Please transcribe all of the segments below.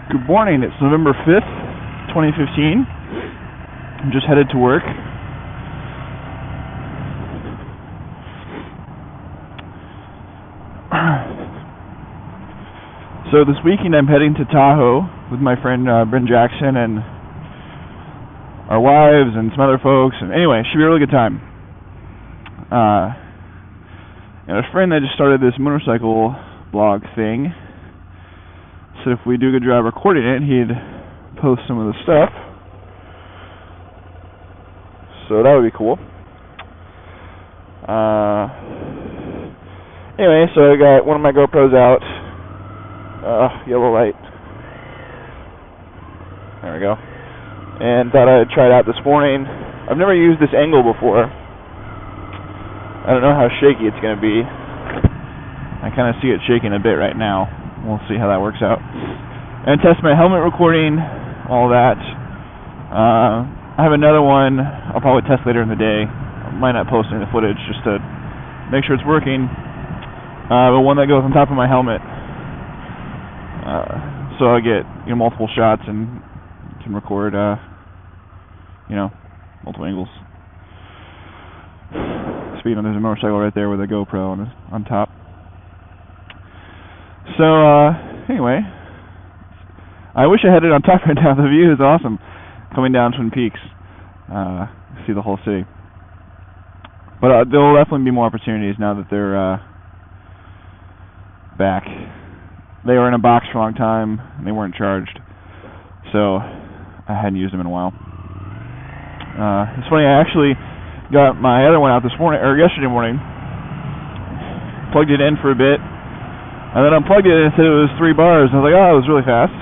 Good morning, it's November 5th, 2015. I'm just headed to work. So this weekend I'm heading to Tahoe with my friend Bryn Jackson and our wives and some other folks. And anyway, it should be a really good time. And a friend that just started this motorcycle blog thing said if we do a good job recording it, he'd post some of the stuff. So that would be cool. Anyway, so I got one of my GoPros out. Yellow light. There we go. And thought I'd try it out this morning. I've never used this angle before. I don't know how shaky it's going to be. I kind of see it shaking a bit right now. We'll see how that works out. And test my helmet recording, all that. I have another one I'll probably test later in the day. I might not post any of the footage just to make sure it's working. But one that goes on top of my helmet. So I get multiple shots and can record multiple angles. Speaking of, there's a motorcycle right there with a GoPro on top. So anyway, I wish I had it on top right now. The view is awesome, coming down Twin Peaks. See the whole city. But there will definitely be more opportunities now that they're back. They were in a box for a long time, and they weren't charged, so I hadn't used them in a while. It's funny, I actually got my other one out yesterday morning, plugged it in for a bit, and then unplugged it and it said it was 3 bars. I was like, oh, it was really fast.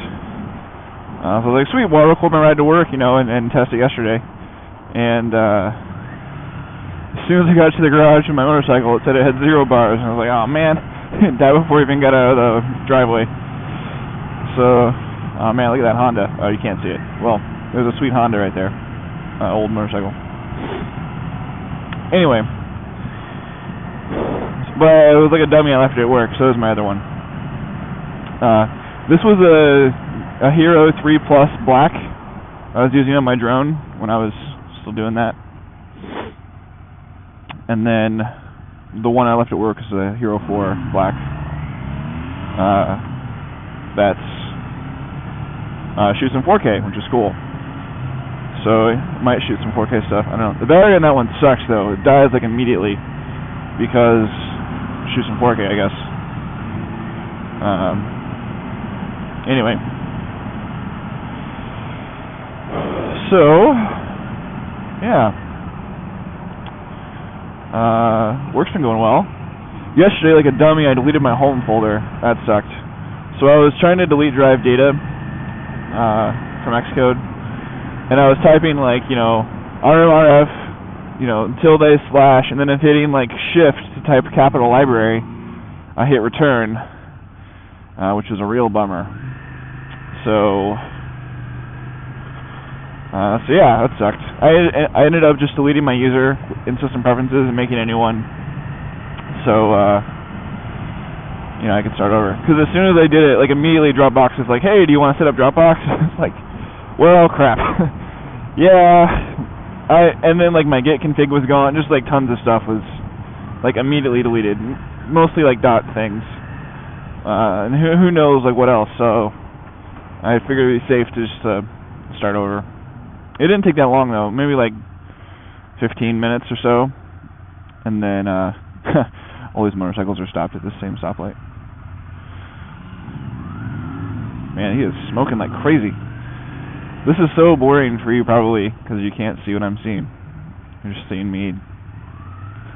So I was like, sweet, well, I'll record my ride to work, and test it yesterday. And as soon as I got to the garage with my motorcycle, it said it had 0 bars, and I was like, oh man. Died before I even got out of the driveway. So, oh man, look at that Honda. Oh, you can't see it. Well, there's a sweet Honda right there. Old motorcycle. Anyway. But it was like a dummy I left it at work, so is my other one. This was a Hero 3 Plus Black. I was using on my drone when I was still doing that. And then the one I left at work is a Hero 4 Black. That's shoots in 4K, which is cool. So it might shoot some 4K stuff. I don't know. The battery on that one sucks though. It dies like immediately because it shoots in 4K, I guess. Anyway. So yeah. Work's been going well. Yesterday, like a dummy, I deleted my home folder. That sucked. So I was trying to delete drive data from Xcode, and I was typing RMRF, tilde / and then if hitting shift to type capital library, I hit return, which was a real bummer. So yeah, that sucked. I ended up just deleting my user in system preferences and making a new one, so I could start over. Because as soon as I did it, immediately Dropbox was like, "Hey, do you want to set up Dropbox?" It's like, well, crap. Yeah. And then my Git config was gone. Just tons of stuff was immediately deleted. Mostly dot things. And who knows what else. So I figured it'd be safe to just start over. It didn't take that long though, maybe 15 minutes or so, and then all these motorcycles are stopped at the same stoplight. Man, he is smoking like crazy. This is so boring for you probably, because you can't see what I'm seeing. You're just seeing me.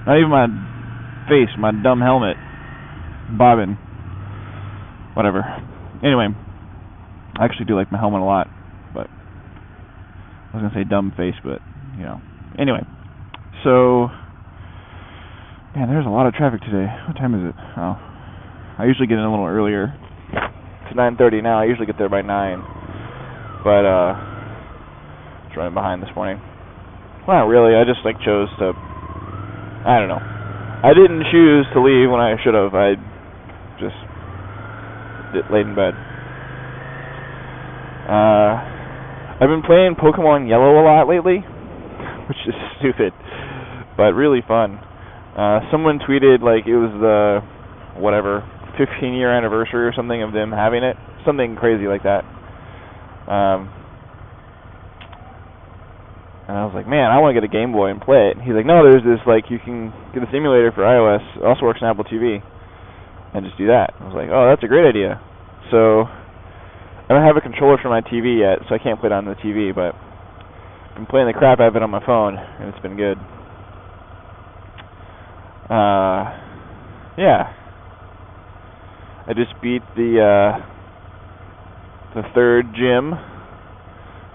Not even my face, my dumb helmet. Bobbing. Whatever. Anyway, I actually do like my helmet a lot, but I was going to say dumb face, but, Anyway, so, man, there's a lot of traffic today. What time is it? Oh, I usually get in a little earlier. It's 9:30 now. I usually get there by 9. But, it's running behind this morning. Well, not really. I just, chose to, I don't know. I didn't choose to leave when I should have. I just laid in bed. I've been playing Pokemon Yellow a lot lately, which is stupid, but really fun. Someone tweeted like it was the, whatever, 15-year anniversary or something of them having it. Something crazy like that. And I was like, man, I want to get a Game Boy and play it. He's like, no, there's this, like, you can get a simulator for iOS. It also works on Apple TV. And just do that. I was like, oh, that's a great idea. So, I don't have a controller for my TV yet, so I can't play it on the TV, but I've been playing the crap out of it on my phone, and it's been good. Yeah. I just beat the third gym,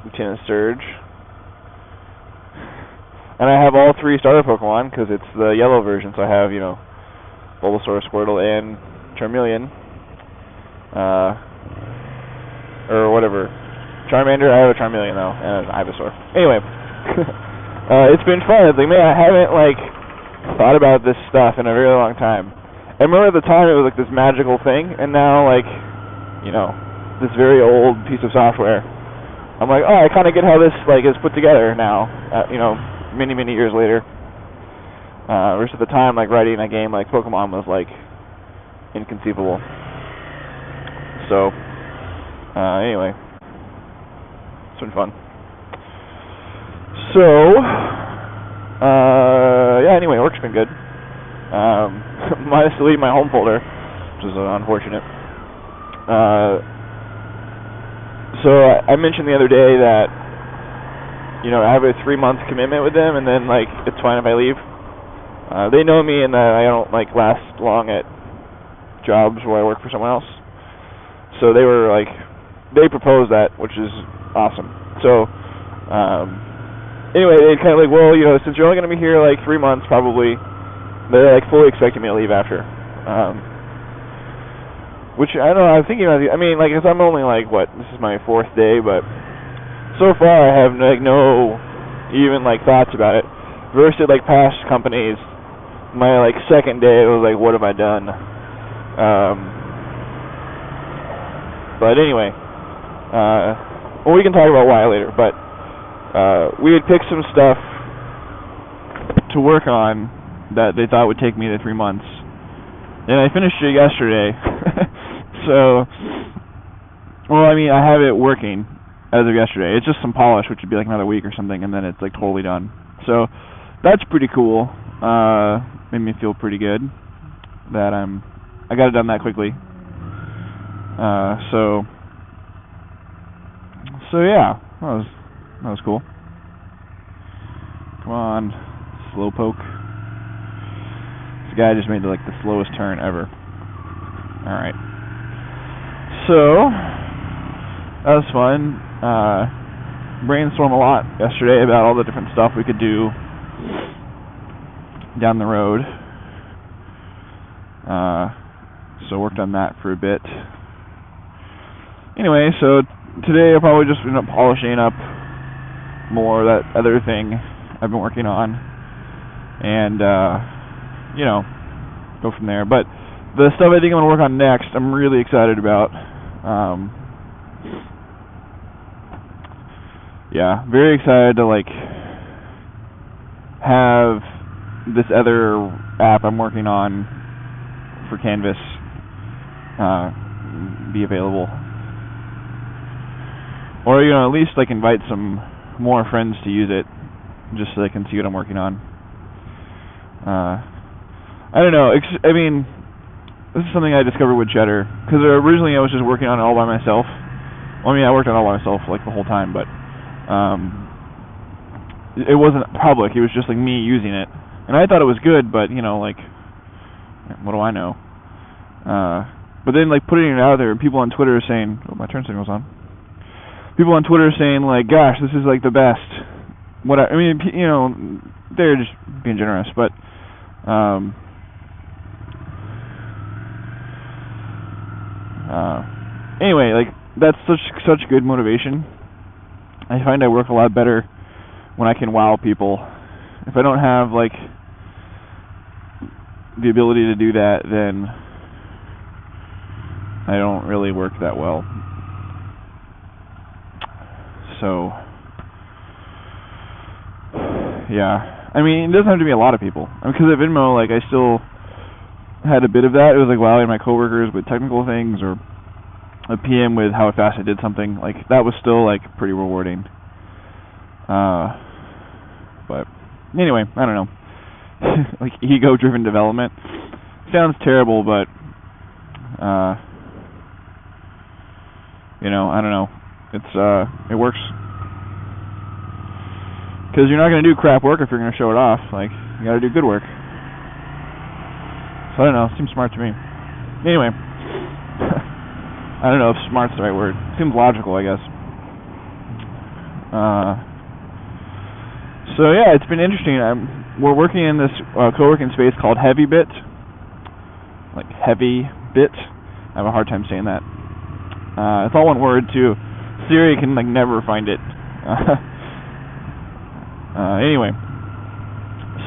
Lieutenant Surge. And I have all 3 starter Pokemon, because it's the yellow version, so I have, you know, Bulbasaur, Squirtle, and Charmeleon. Or whatever. Charmander, I have a Charmeleon, though, and an Ivysaur. Anyway, it's been fun. It's like, man, I haven't, like, thought about this stuff in a very long time. I remember at the time it was, like, this magical thing, and now, like, you know, this very old piece of software. I'm like, oh, I kind of get how this, like, is put together now, you know, many, many years later. Whereas at the time, like, writing a game like Pokemon was, like, inconceivable. So, anyway, it's been fun. So, yeah, anyway, work's been good. Minus deleting my home folder, which is unfortunate. So, I mentioned the other day that, you know, I have a 3-month commitment with them, and then, like, it's fine if I leave. They know me and that I don't, like, last long at jobs where I work for someone else. So they were, like, they proposed that, which is awesome. So, anyway, they kind of like, well, you know, since you're only going to be here, like, 3 months, probably, they're, like, fully expecting me to leave after. Which, I don't know, I'm thinking about I mean, like, 'cause I'm only, like, what, this is my 4th day, but so far I have, like, no even, like, thoughts about it. Versus, like, past companies, my, like, 2nd day, it was like, what have I done? But anyway, well, we can talk about why later, but we had picked some stuff to work on that they thought would take me to 3 months, and I finished it yesterday. So, well, I mean, I have it working as of yesterday. It's just some polish, which would be like another week or something, and then it's like totally done. So, that's pretty cool. Made me feel pretty good that I got it done that quickly. So yeah, that was cool. Come on, Slowpoke. This guy just made like the slowest turn ever. All right. So that was fun. Brainstormed a lot yesterday about all the different stuff we could do down the road. So worked on that for a bit. Anyway, so today I'll probably just end up polishing up more that other thing I've been working on, and you know, go from there. But the stuff I think I'm gonna work on next, I'm really excited about. Yeah, very excited to like have this other app I'm working on for Canvas be available, or you know, at least like invite some more friends to use it, just so they can see what I'm working on. I don't know. I mean, this is something I discovered with Cheddar, because originally I was just working on it all by myself. Well, I mean, I worked on it all by myself like the whole time, but it wasn't public. It was just like me using it, and I thought it was good, but you know, like, what do I know? But then like putting it out there, and people on Twitter are saying, "Oh, my turn signal's on." People on Twitter are saying like, "Gosh, this is like the best." I mean, you know, they're just being generous, but anyway, like that's such good motivation. I find I work a lot better when I can wow people. If I don't have like the ability to do that, then I don't really work that well. So, yeah. I mean, it doesn't have to be a lot of people. Because at Venmo, like, I still had a bit of that. It was like rallying my coworkers with technical things, or a PM with how fast I did something. Like, that was still, like, pretty rewarding. But anyway, I don't know. Like, ego-driven development sounds terrible, but you know, I don't know. It works. Because you're not going to do crap work if you're going to show it off. Like, you got to do good work. So I don't know. It seems smart to me. Anyway, I don't know if smart's the right word. Seems logical, I guess. So yeah, it's been interesting. We're working in this co-working space called Heavy Bit. Like Heavy Bit. I have a hard time saying that. It's all one word too. Siri can like never find it. Anyway,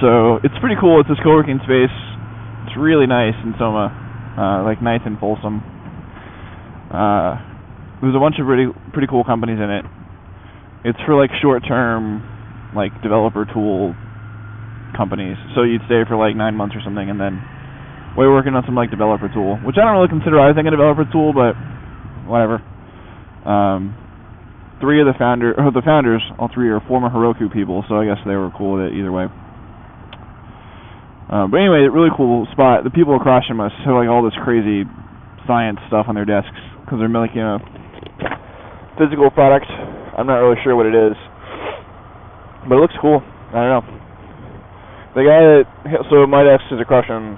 so it's pretty cool. It's this co-working space. It's really nice in Soma, like nice and fulsome. There's a bunch of pretty cool companies in it. It's for like short-term, like developer tool companies. So you'd stay for like 9 months or something, and then we're working on some like developer tool, which I don't really consider a developer tool, but whatever. The founders, all three are former Heroku people, so I guess they were cool with it either way. But anyway, really cool spot. The people across from us have like all this crazy science stuff on their desks because they're making a physical product. I'm not really sure what it is, but it looks cool. I don't know. The guy so my desk is across from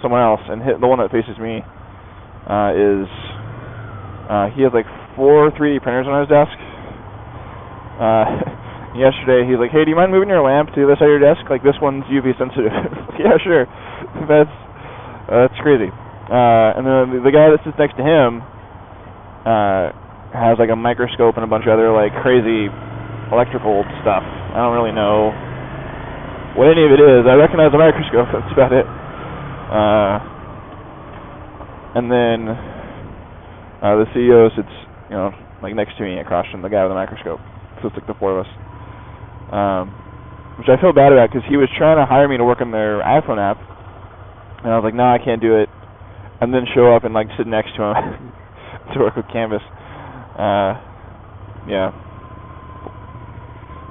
someone else, and the one that faces me he has like 4 3D printers on his desk. Yesterday he's like, "Hey, do you mind moving your lamp to the other side of your desk? Like this one's UV sensitive." Yeah, sure. That's crazy. And then the guy that sits next to him has like a microscope and a bunch of other like crazy electrical stuff. I don't really know what any of it is. I recognize a microscope. That's about it. And then the CEO sits, like next to me across from the guy with the microscope. So it's like the 4 of us. Which I feel bad about because he was trying to hire me to work on their iPhone app, and I was like, no, I can't do it. And then show up and like sit next to him to work with Canvas. Yeah.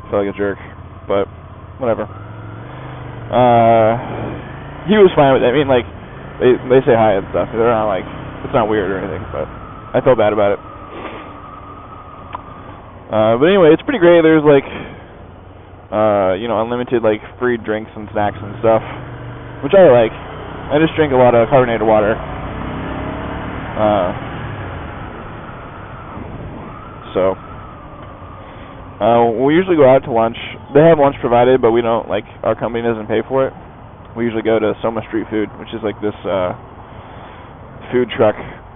Felt like a jerk, but whatever. He was fine with it. I mean, like, they say hi and stuff. They're not like, it's not weird or anything, but I felt bad about it. But anyway, it's pretty great. There's like, unlimited like free drinks and snacks and stuff, which I like. I just drink a lot of carbonated water. So we usually go out to lunch. They have lunch provided, but we don't, like, our company doesn't pay for it. We usually go to Soma Street Food, which is like this food truck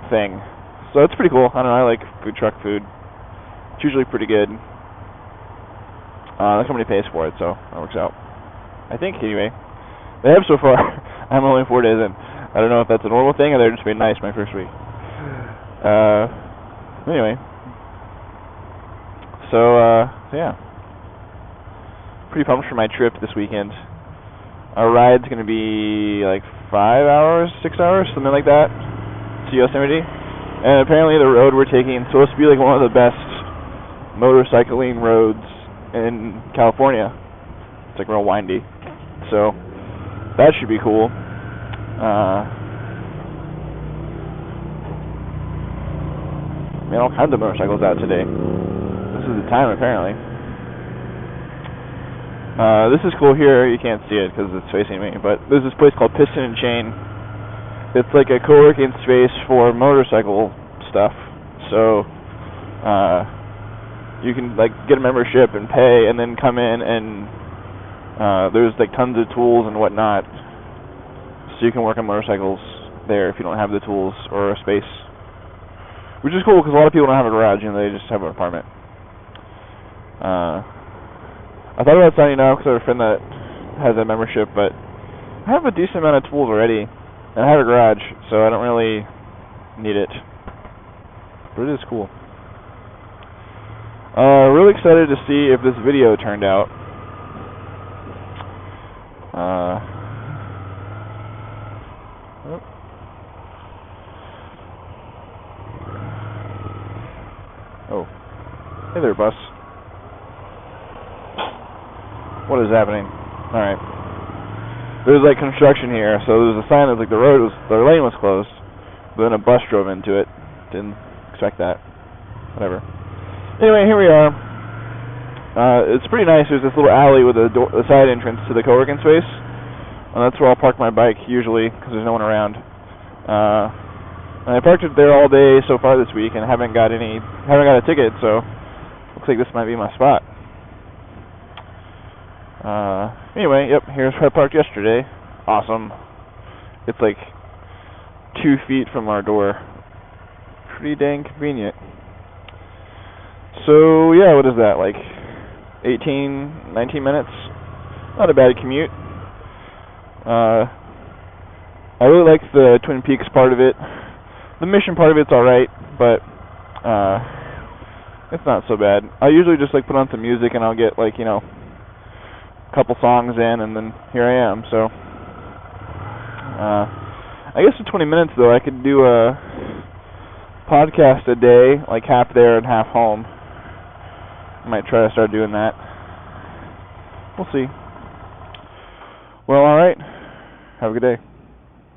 thing. So it's pretty cool. I don't know, I like food truck food. It's usually pretty good. The company pays for it, so that works out. I think, anyway. They have so far. I'm only 4 days in. I don't know if that's a normal thing or they're just being nice my first week. Anyway. So yeah. Pretty pumped for my trip this weekend. Our ride's going to be like 5 hours, 6 hours, something like that, to Yosemite. And apparently the road we're taking is supposed to be like one of the best motorcycling roads in California. It's like real windy. So that should be cool. Man, all kinds of motorcycles out today. This is the time, apparently. This is cool here. You can't see it because it's facing me, but there's this place called Piston and Chain. It's like a co-working space for motorcycle stuff. So you can like get a membership and pay, and then come in, and there's like tons of tools and whatnot. So you can work on motorcycles there if you don't have the tools or a space, which is cool because a lot of people don't have a garage and they just have an apartment. I thought about signing up because I have a friend that has a membership, but I have a decent amount of tools already, and I have a garage, so I don't really need it. But it is cool. Really excited to see if this video turned out. Oh. Hey there, bus. What is happening? Alright. There's like construction here, so there's a sign that like the lane was closed, but then a bus drove into it. Didn't expect that. Whatever. Anyway, here we are. It's pretty nice. There's this little alley with a side entrance to the co-working space, and that's where I'll park my bike usually because there's no one around. And I parked it there all day so far this week and haven't got a ticket, so looks like this might be my spot. Anyway, yep, here's where I parked yesterday. Awesome. It's like 2 feet from our door. Pretty dang convenient. So, yeah, what is that, like 18, 19 minutes? Not a bad commute. I really like the Twin Peaks part of it. The mission part of it's alright, but it's not so bad. I usually just like put on some music and I'll get like, you know, a couple songs in and then here I am. So I guess for 20 minutes though I could do a podcast a day, like half there and half home. I might try to start doing that. We'll see. Well, alright. Have a good day.